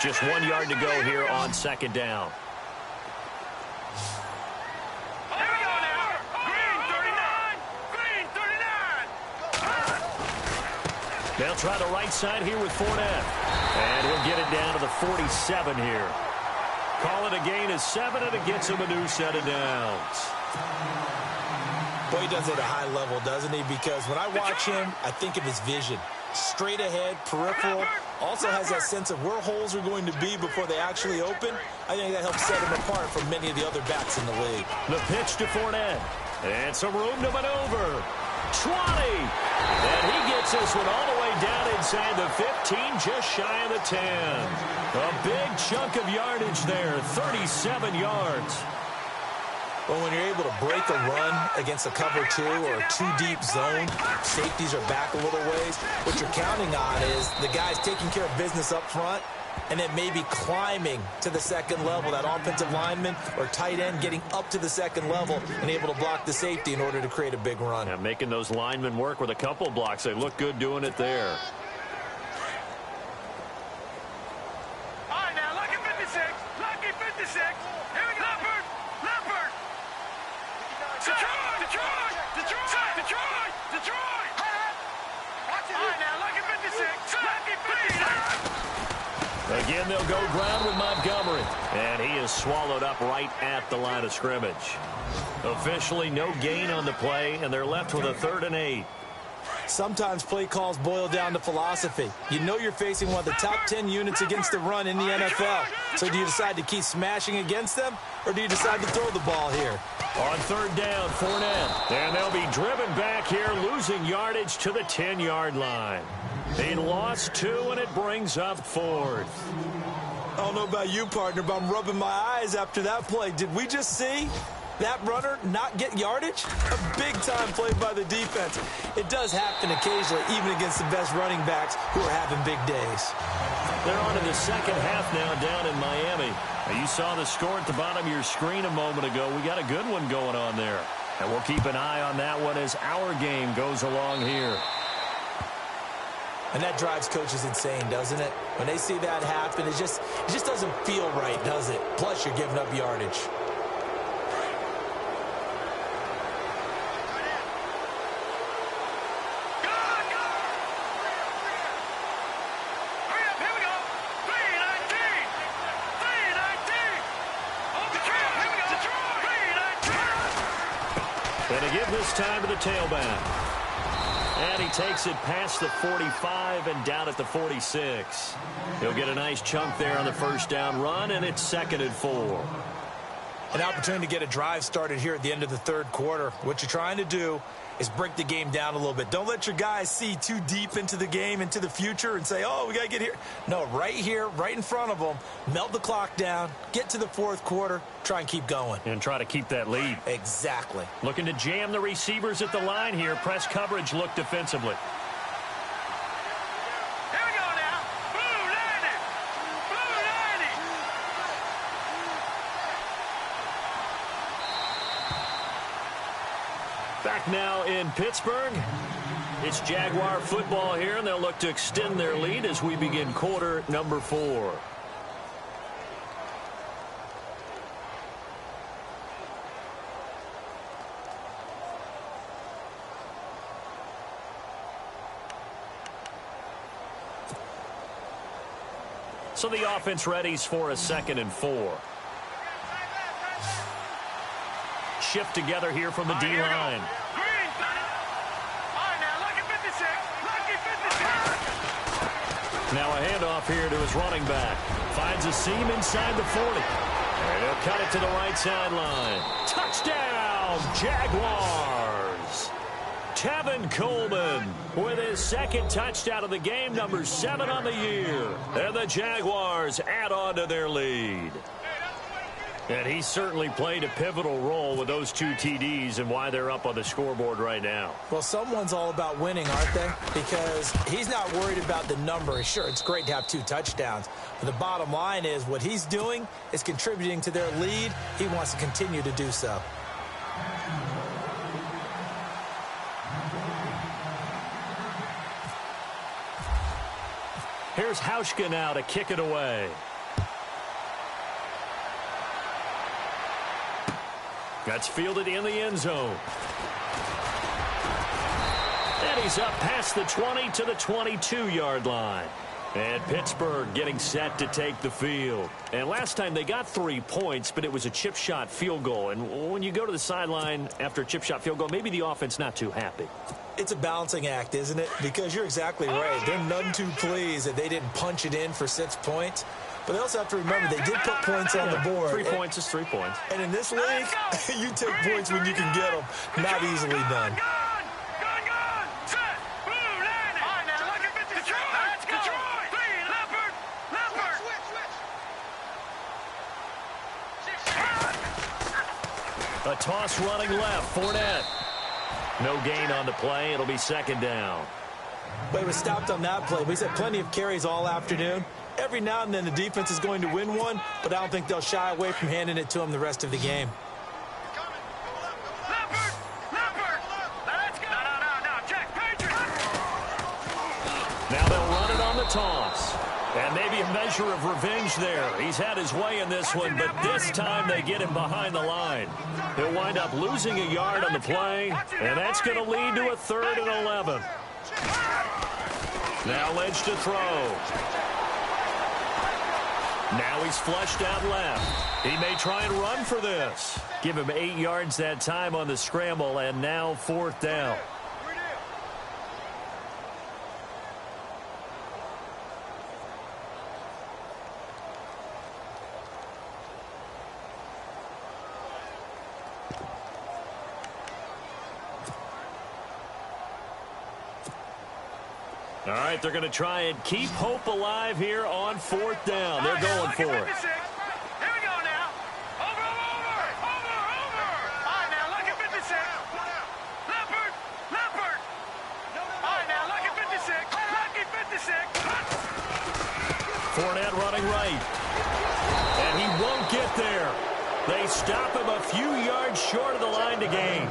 Just 1 yard to go here on 2nd down. They'll try the right side here with Fournette. And he'll get it down to the 47 here. Call it a gain of 7, and it gets him a new set of downs. Boy, he does it at a high level, doesn't he? Because when I watch him, I think of his vision. Straight ahead, peripheral. Also has that sense of where holes are going to be before they actually open. I think that helps set him apart from many of the other backs in the league. The pitch to Fournette. And some room to maneuver. 20. And he gets this one all the way down inside the 15, just shy of the 10. A big chunk of yardage there, 37 yards. Well, when you're able to break a run against a cover 2 or a 2-deep zone, safeties are back a little ways. What you're counting on is the guys taking care of business up front and then maybe climbing to the 2nd level, that offensive lineman or tight end getting up to the 2nd level and able to block the safety in order to create a big run. Yeah, making those linemen work with a couple blocks. They look good doing it there. All right, now, lucky 56. Lucky 56. Here we go. Leopard. Detroit. All right, now, lucky 56. Lucky 56. Again, they'll go ground with Montgomery. And he is swallowed up right at the line of scrimmage. Officially no gain on the play, and they're left with a 3rd and 8. Sometimes play calls boil down to philosophy. You know you're facing one of the top 10 units against the run in the NFL. So do you decide to keep smashing against them, or do you decide to throw the ball here? On 3rd down, Fournette. And they'll be driven back here, losing yardage to the 10-yard line. They lost 2, and it brings up 4th. I don't know about you, partner, but I'm rubbing my eyes after that play. Did we just see that runner not get yardage? A big-time play by the defense. It does happen occasionally, even against the best running backs who are having big days. They're on to the 2nd half now down in Miami. Now, you saw the score at the bottom of your screen a moment ago. We got a good one going on there. And we'll keep an eye on that one as our game goes along here. And that drives coaches insane, doesn't it? When they see that happen, it just doesn't feel right, does it? Plus, you're giving up yardage. And to give this time to the tailback. And he takes it past the 45 and down at the 46. He'll get a nice chunk there on the first down run, and it's 2nd and 4. An opportunity to get a drive started here at the end of the third quarter. What you're trying to do is break the game down a little bit. Don't let your guys see too deep into the game, into the future, and say, oh, we got to get here. No, right here, right in front of them, melt the clock down, get to the fourth quarter, try and keep going. And try to keep that lead. Exactly. Looking to jam the receivers at the line here. Press coverage look defensively. Here we go now. Blue 90. Blue 90. Back now in Pittsburgh. It's Jaguar football here, and they'll look to extend their lead as we begin quarter number 4. So the offense readies for a 2nd and 4. Shift together here from the D-line. Green. All right, now, lucky 56. Lucky 56. Now a handoff here to his running back. Finds a seam inside the 40. And he'll cut it to the right sideline. Touchdown, Jaguars! Tevin Coleman with his 2nd touchdown of the game, number 7 on the year. And the Jaguars add on to their lead. And he certainly played a pivotal role with those 2 TDs and why they're up on the scoreboard right now. Well, someone's all about winning, aren't they? Because he's not worried about the number. Sure, it's great to have 2 touchdowns. But the bottom line is what he's doing is contributing to their lead. He wants to continue to do so. Here's Hauschka now to kick it away. That's fielded in the end zone. And he's up past the 20 to the 22-yard line. And Pittsburgh getting set to take the field. And last time they got 3 points, but it was a chip shot field goal. And when you go to the sideline after a chip shot field goal, maybe the offense not too happy. It's a balancing act, isn't it? Because you're exactly right. They're none too pleased that they didn't punch it in for 6 points. But they also have to remember they did put points on the board. 3 points is 3 points. And in this league, you take points when you can get them. Not easily done. A toss running left, Fournette. No gain on the play. It'll be 2nd down. But he was stopped on that play. He's had plenty of carries all afternoon. Every now and then the defense is going to win one, but I don't think they'll shy away from handing it to him the rest of the game. Now they'll run it on the toss. And maybe a measure of revenge there. He's had his way in this one, but this time they get him behind the line. He'll wind up losing a yard on the play, and that's going to lead to a 3rd and 11. Now Lynch to throw. Now he's flushed out left. He may try and run for this. Give him 8 yards that time on the scramble, and now 4th down. All right, they're going to try and keep hope alive here on 4th down. They're going for it. Here we go now. Over. All right, now, look at 56. Leopard. All right, now, look at 56. Lucky 56. Fournette running right. And he won't get there. They stop him a few yards short of the line to gain.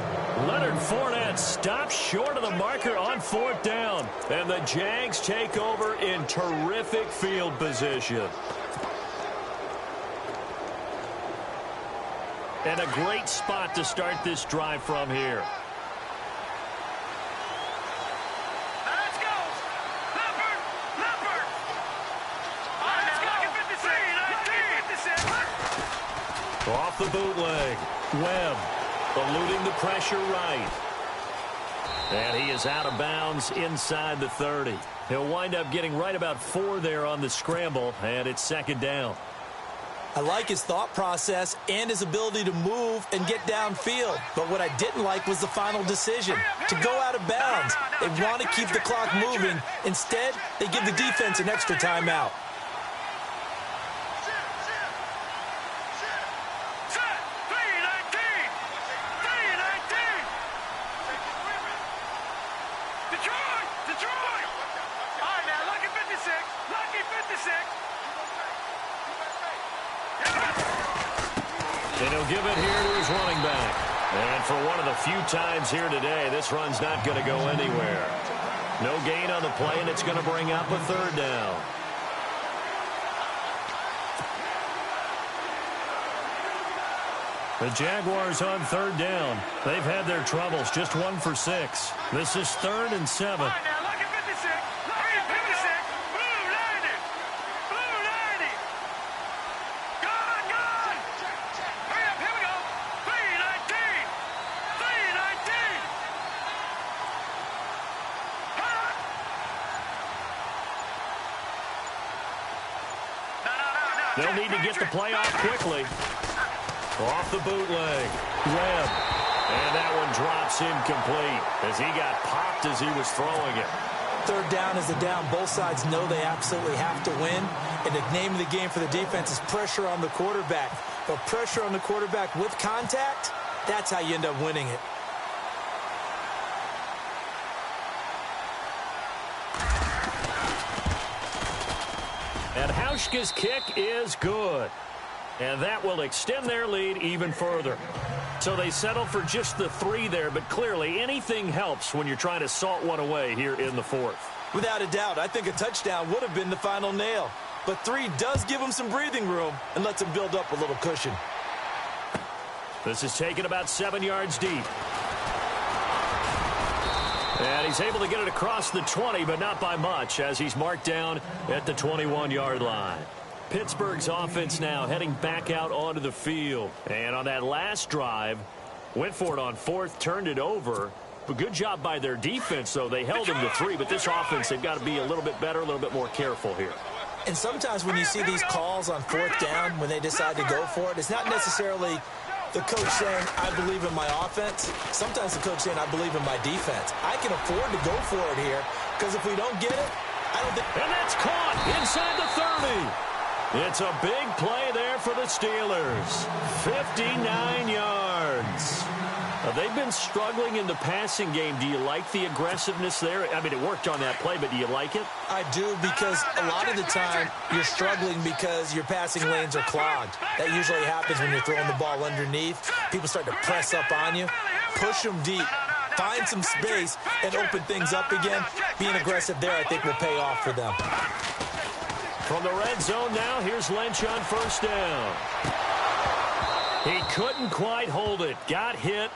Leonard Fournette stops short of the marker on 4th down. And the Jags take over in terrific field position. And a great spot to start this drive from here. Let's go. Leopard. All right, now, look at 56. Off the bootleg. Webb eluding the pressure right. And he is out of bounds inside the 30. He'll wind up getting right about 4 there on the scramble, and it's second down. I like his thought process and his ability to move and get downfield. But what I didn't like was the final decision, to go out of bounds. They want to keep the clock moving. Instead, they give the defense an extra timeout. And he'll give it here to his running back. And for one of the few times here today, this run's not going to go anywhere. No gain on the play, and it's going to bring up a third down. The Jaguars on third down. They've had their troubles, just 1 for 6. This is 3rd and 7. They'll need to get the play off quickly. Off the bootleg. Webb. And that one drops incomplete as he got popped as he was throwing it. Third down is the down. Both sides know they absolutely have to win. And the name of the game for the defense is pressure on the quarterback. But pressure on the quarterback with contact, that's how you end up winning it. And Hauschka's kick is good. And that will extend their lead even further. So they settle for just the 3 there, but clearly anything helps when you're trying to salt one away here in the 4th. Without a doubt, I think a touchdown would have been the final nail. But 3 does give them some breathing room and lets them build up a little cushion. This is taken about 7 yards deep. And he's able to get it across the 20, but not by much, as he's marked down at the 21-yard line. Pittsburgh's offense now heading back out onto the field. And on that last drive, went for it on 4th, turned it over. But good job by their defense, though. They held him to 3, but this offense, they've got to be a little bit better, a little bit more careful here. And sometimes when you see these calls on 4th down, when they decide to go for it, it's not necessarily the coach saying, I believe in my offense. Sometimes the coach saying, I believe in my defense. I can afford to go for it here, because if we don't get it, I don't think... And that's caught inside the 30. It's a big play there for the Steelers. 59 yards. They've been struggling in the passing game. Do you like the aggressiveness there? I mean, it worked on that play, but do you like it? I do, because a lot of the time you're struggling because your passing lanes are clogged. That usually happens when you're throwing the ball underneath. People start to press up on you. Push them deep. Find some space and open things up again. Being aggressive there, I think, will pay off for them. From the red zone now, here's Lynch on first down. He couldn't quite hold it. Got hit.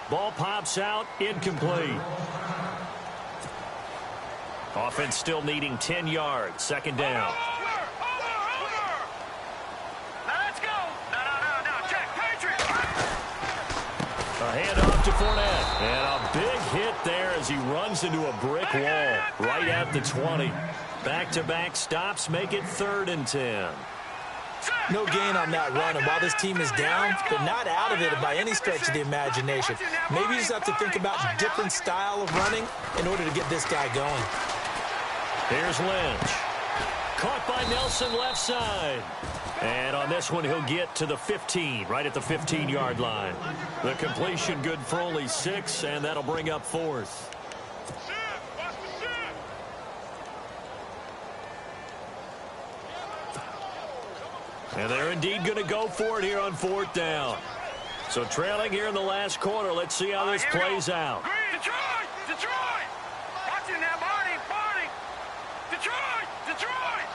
Ball pops out. Incomplete. Offense still needing 10 yards. Second down. A handoff to Fournette. And a big hit there as he runs into a brick wall right at the 20. Back-to-back stops make it 3rd and 10. No gain on that run, and while this team is down, they're not out of it by any stretch of the imagination. Maybe you just have to think about a different style of running in order to get this guy going. Here's Lynch. Caught by Nelson left side. And on this one, he'll get to the 15, right at the 15-yard line. The completion good for only 6, and that'll bring up 4th. And they're indeed going to go for it here on 4th down. So trailing here in the last quarter. Let's see how this plays out. Detroit! Detroit! Watching now, Barney! Barney! Detroit! Detroit!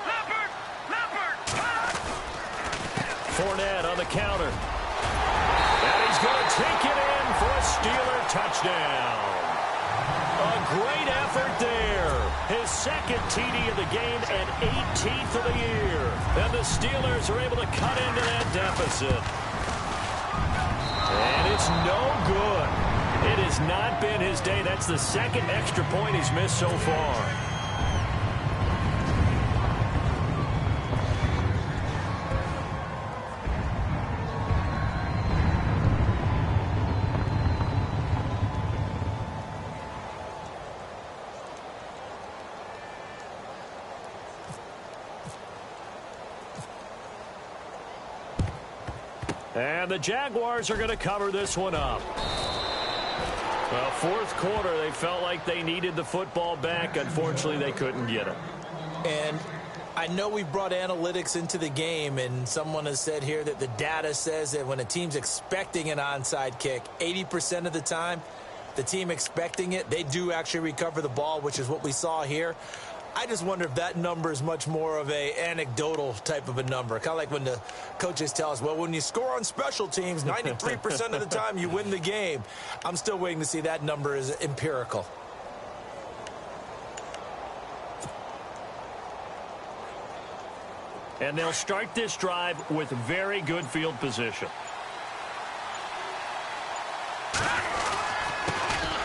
Leopard! Leopard! Fournette on the counter. And he's going to take it in for a Steeler touchdown. A great effort there. His second TD of the game and 18th of the year. And the Steelers are able to cut into that deficit. And it's no good. It is has not been his day. That's the second extra point he's missed so far. And the Jaguars are going to cover this one up. Well, fourth quarter, they felt like they needed the football back. Unfortunately, they couldn't get it. And I know we brought analytics into the game, and someone has said here that the data says that when a team's expecting an onside kick, 80% of the time, the team expecting it, they do actually recover the ball, which is what we saw here. I just wonder if that number is much more of a anecdotal type of a number. Kind of like when the coaches tell us, well, when you score on special teams, 93% of the time you win the game. I'm still waiting to see that number is empirical. And they'll start this drive with very good field position.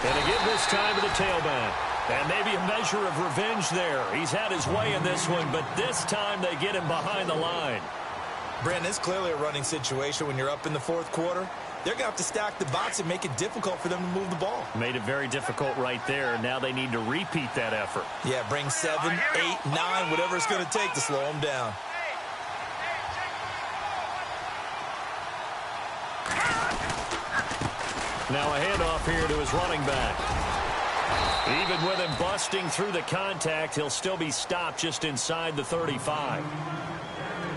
And again this time to the tailback. And maybe a measure of revenge there. He's had his way in this one, but this time they get him behind the line. Brandon, it's clearly a running situation when you're up in the fourth quarter. They're going to have to stack the box and make it difficult for them to move the ball. Made it very difficult right there. Now they need to repeat that effort. Yeah, bring 7, 8, 9, whatever it's going to take to slow them down. Now a handoff here to his running back. Even with him busting through the contact, he'll still be stopped just inside the 35.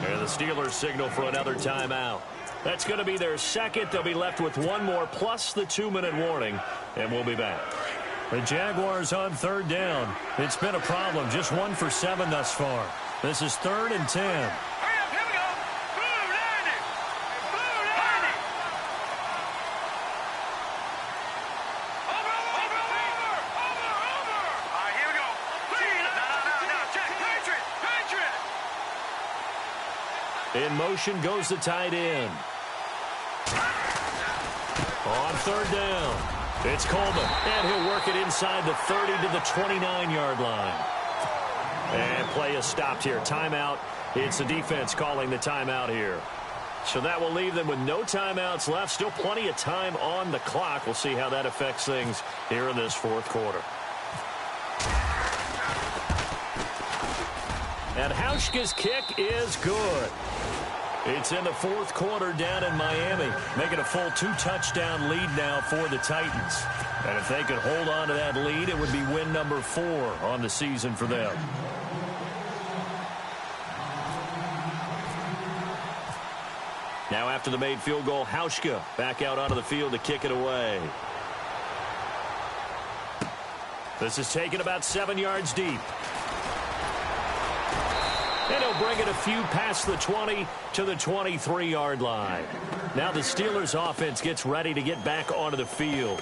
And the Steelers signal for another timeout. That's going to be their second. They'll be left with one more plus the 2-minute warning, and we'll be back. The Jaguars on third down. It's been a problem. Just 1 for 7 thus far. This is 3rd and 10. In motion goes the tight end. On third down, it's Coleman, and he'll work it inside the 30 to the 29-yard line. And play is stopped here. Timeout. It's the defense calling the timeout here. So that will leave them with no timeouts left. Still plenty of time on the clock. We'll see how that affects things here in this fourth quarter. And Hauschka's kick is good. It's in the fourth quarter down in Miami, making a full 2-touchdown lead now for the Titans. And if they could hold on to that lead, it would be win number 4 on the season for them. Now after the made field goal, Hauschka back out onto the field to kick it away. This is taken about 7 yards deep. And he'll bring it a few past the 20 to the 23-yard line. Now the Steelers offense gets ready to get back onto the field.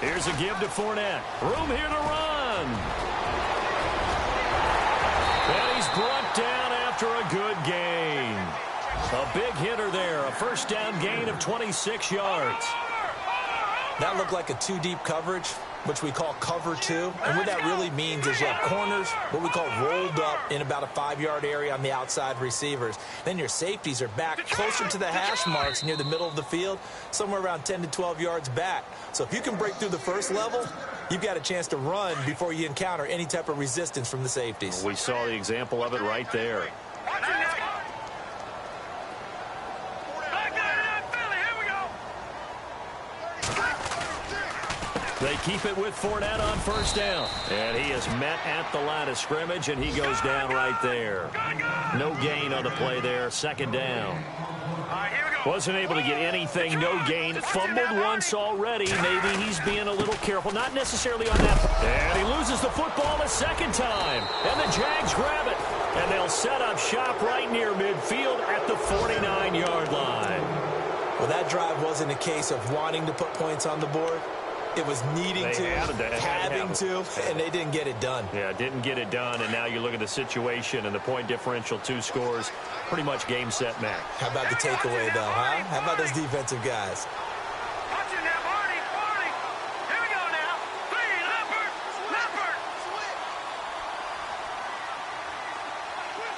Here's a give to Fournette. Room here to run. And he's brought down after a good gain. A big hitter there. A first down gain of 26 yards. That looked like a 2-deep coverage, which we call cover 2. And what that really means is you have corners, what we call rolled up in about a 5-yard area on the outside receivers. Then your safeties are back closer to the hash marks near the middle of the field, somewhere around 10 to 12 yards back. So if you can break through the first level, you've got a chance to run before you encounter any type of resistance from the safeties. We saw the example of it right there. They keep it with Fournette on first down. And he is met at the line of scrimmage, and he goes down right there. No gain on the play there. Second down. All right, here we go. Wasn't able to get anything, no gain. Fumbled once already. Maybe he's being a little careful. Not necessarily on that. And he loses the football a second time. And the Jags grab it. And they'll set up shop right near midfield at the 49-yard line. Well, that drive wasn't a case of wanting to put points on the board. It was needing to, having to, and they didn't get it done. Yeah, didn't get it done, and now you look at the situation and the point differential, 2 scores, pretty much game, set, match. How about the takeaway, though, huh? How about those defensive guys? Watch it now, Marty, Marty. Here we go now. 3, Leopard, Leopard.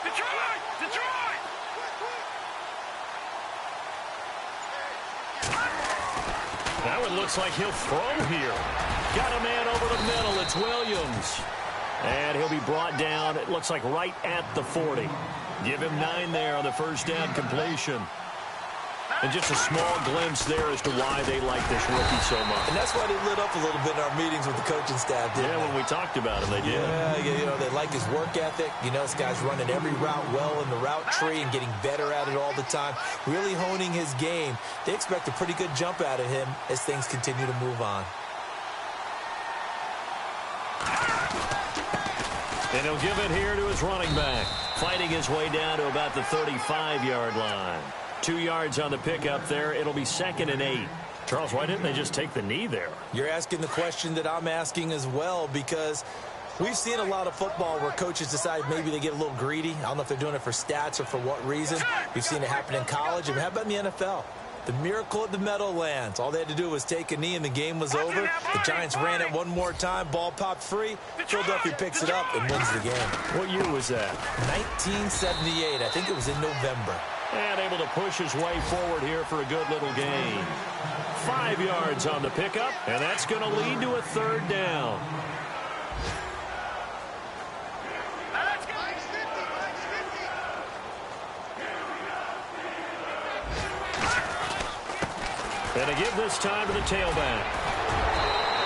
Detroit, Detroit. That one looks like he'll throw here. Got a man over the middle. It's Williams. And he'll be brought down, it looks like right at the 40. Give him 9 there on the first down completion. And just a small glimpse there as to why they like this rookie so much. And that's why they lit up a little bit in our meetings with the coaching staff, didn't they? When we talked about him, they did. Yeah, they like his work ethic. You know, this guy's running every route well in the route tree and getting better at it all the time, really honing his game. They expect a pretty good jump out of him as things continue to move on. And he'll give it here to his running back, fighting his way down to about the 35-yard line. 2 yards on the pickup there. It'll be 2nd and 8. Charles, why didn't they just take the knee there? You're asking the question that I'm asking as well, because we've seen a lot of football where coaches decide maybe they get a little greedy. I don't know if they're doing it for stats or for what reason. We've seen it happen in college. And how about in the NFL? The miracle at the Meadowlands. All they had to do was take a knee and the game was over. The Giants ran it one more time. Ball popped free. Philadelphia picks it up and wins the game. What year was that? 1978. I think it was in November. And able to push his way forward here for a good little gain. 5 yards on the pickup, and that's going to lead to a 3rd down. And to give this time to the tailback.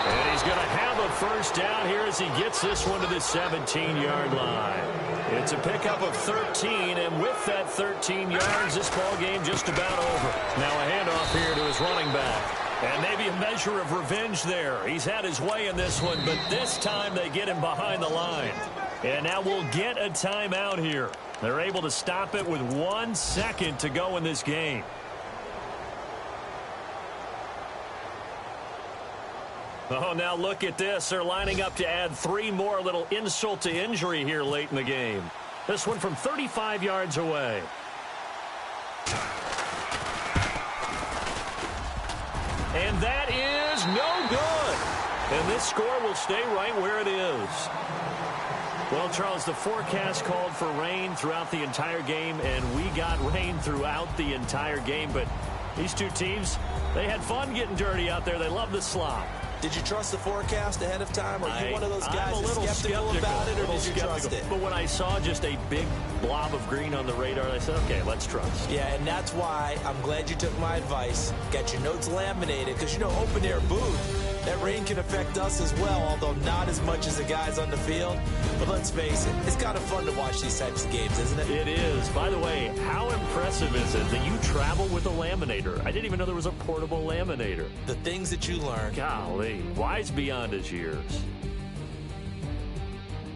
And he's going to have a first down here as he gets this one to the 17-yard line. It's a pickup of 13, and with that 13 yards, this ball game just about over. Now a handoff here to his running back. And maybe a measure of revenge there. He's had his way in this one, but this time they get him behind the line. And now we'll get a timeout here. They're able to stop it with 1 second to go in this game. Oh, now look at this. They're lining up to add 3 more, a little insult to injury here late in the game. This one from 35 yards away. And that is no good. And this score will stay right where it is. Well, Charles, the forecast called for rain throughout the entire game, and we got rain throughout the entire game. But these two teams, they had fun getting dirty out there. They love the slop. Did you trust the forecast ahead of time? Are you one of those guys I'm a little skeptical about it, or did you trust it? But when I saw just a big blob of green on the radar, I said, okay, let's trust. Yeah, and that's why I'm glad you took my advice. Got your notes laminated, because, you know, open-air booth, that rain can affect us as well, although not as much as the guys on the field. But let's face it, it's kind of fun to watch these types of games, isn't it? It is. By the way, how impressive is it that you travel with a laminator? I didn't even know there was a portable laminator. The things that you learn. Golly, wise beyond his years.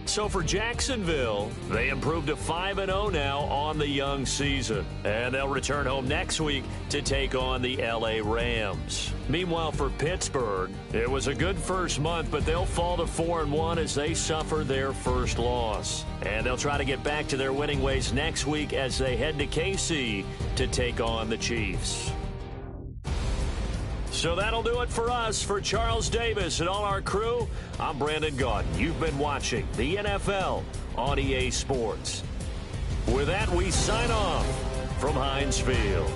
So for Jacksonville, they improved to 5-0 now on the young season. And they'll return home next week to take on the L.A. Rams. Meanwhile, for Pittsburgh, it was a good first month, but they'll fall to 4-1 as they suffer their first loss. And they'll try to get back to their winning ways next week as they head to KC to take on the Chiefs. So that'll do it for us. For Charles Davis and all our crew, I'm Brandon Gaudin. You've been watching the NFL on EA Sports. With that, we sign off from Heinz Field.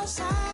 outside.